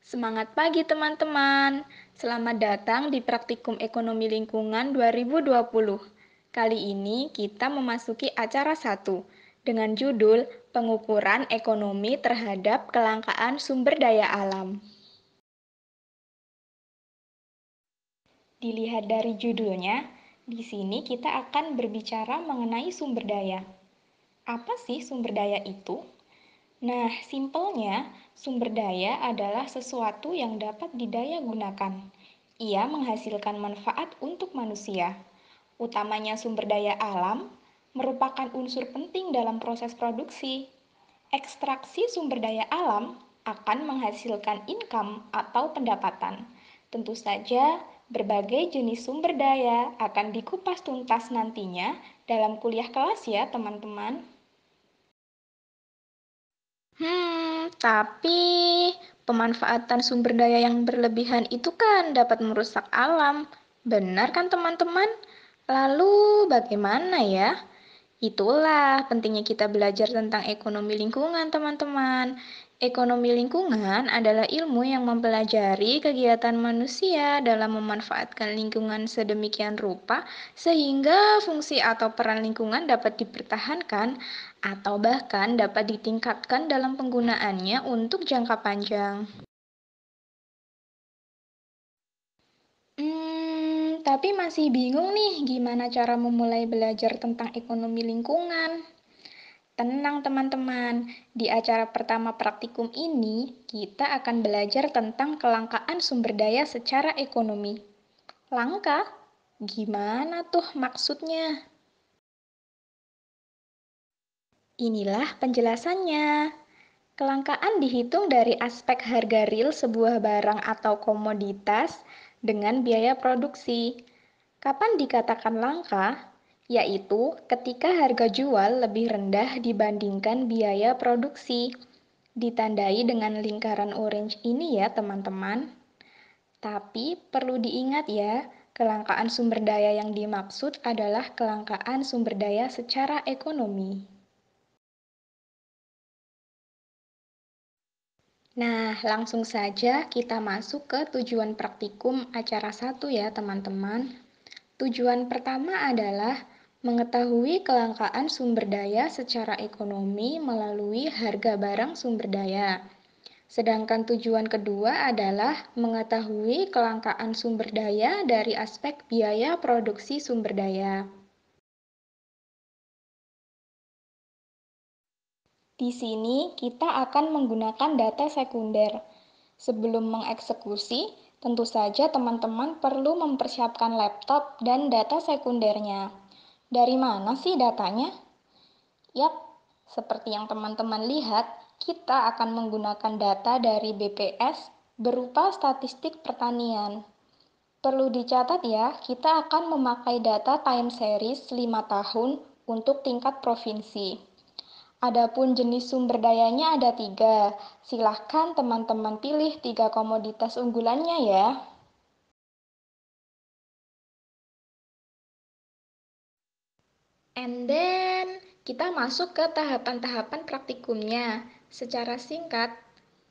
Semangat pagi teman-teman. Selamat datang di Praktikum Ekonomi Lingkungan 2020. Kali ini kita memasuki acara 1 dengan judul Pengukuran Ekonomi Terhadap Kelangkaan Sumber Daya Alam. Dilihat dari judulnya, di sini kita akan berbicara mengenai sumber daya. Apa sih sumber daya itu? Nah, simpelnya, sumber daya adalah sesuatu yang dapat didaya gunakan. Ia menghasilkan manfaat untuk manusia. Utamanya sumber daya alam, merupakan unsur penting dalam proses produksi. Ekstraksi sumber daya alam akan menghasilkan income atau pendapatan. Tentu saja, berbagai jenis sumber daya akan dikupas tuntas nantinya dalam kuliah kelas ya, teman-teman. Tapi pemanfaatan sumber daya yang berlebihan itu kan dapat merusak alam. Benar kan teman-teman? Lalu bagaimana ya? Itulah pentingnya kita belajar tentang ekonomi lingkungan, teman-teman. Ekonomi lingkungan adalah ilmu yang mempelajari kegiatan manusia dalam memanfaatkan lingkungan sedemikian rupa sehingga fungsi atau peran lingkungan dapat dipertahankan atau bahkan dapat ditingkatkan dalam penggunaannya untuk jangka panjang. Tapi masih bingung nih gimana cara memulai belajar tentang ekonomi lingkungan. Tenang teman-teman, di acara pertama praktikum ini kita akan belajar tentang kelangkaan sumber daya secara ekonomi. Langka? Gimana tuh maksudnya? Inilah penjelasannya. Kelangkaan dihitung dari aspek harga real sebuah barang atau komoditas dengan biaya produksi. Kapan dikatakan langka? Yaitu ketika harga jual lebih rendah dibandingkan biaya produksi. Ditandai dengan lingkaran orange ini ya teman-teman. Tapi perlu diingat ya, kelangkaan sumber daya yang dimaksud adalah kelangkaan sumber daya secara ekonomi. Nah, langsung saja kita masuk ke tujuan praktikum acara 1 ya teman-teman. Tujuan pertama adalah mengetahui kelangkaan sumber daya secara ekonomi melalui harga barang sumber daya. Sedangkan tujuan kedua adalah mengetahui kelangkaan sumber daya dari aspek biaya produksi sumber daya. Di sini kita akan menggunakan data sekunder. Sebelum mengeksekusi, tentu saja teman-teman perlu mempersiapkan laptop dan data sekundernya. Dari mana sih datanya? Yap, seperti yang teman-teman lihat, kita akan menggunakan data dari BPS berupa statistik pertanian. Perlu dicatat ya, kita akan memakai data time series 5 tahun untuk tingkat provinsi. Adapun jenis sumber dayanya ada 3. Silahkan teman-teman pilih 3 komoditas unggulannya ya. And then, kita masuk ke tahapan-tahapan praktikumnya. Secara singkat,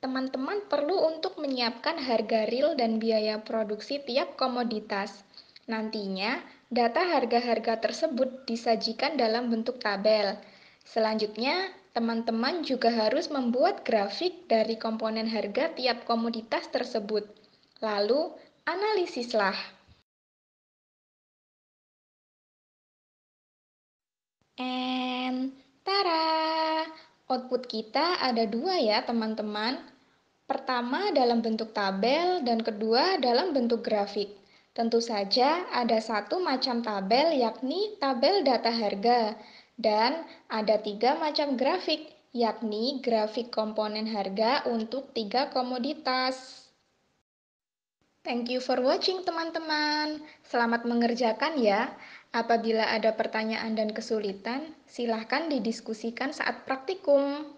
teman-teman perlu untuk menyiapkan harga real dan biaya produksi tiap komoditas. Nantinya, data harga-harga tersebut disajikan dalam bentuk tabel. Selanjutnya, teman-teman juga harus membuat grafik dari komponen harga tiap komoditas tersebut. Lalu, analisislah. And tara, output kita ada 2 ya teman-teman. Pertama dalam bentuk tabel dan kedua dalam bentuk grafik. Tentu saja ada 1 macam tabel yakni tabel data harga dan ada 3 macam grafik yakni grafik komponen harga untuk 3 komoditas. Thank you for watching teman-teman. Selamat mengerjakan ya. Apabila ada pertanyaan dan kesulitan, silahkan didiskusikan saat praktikum.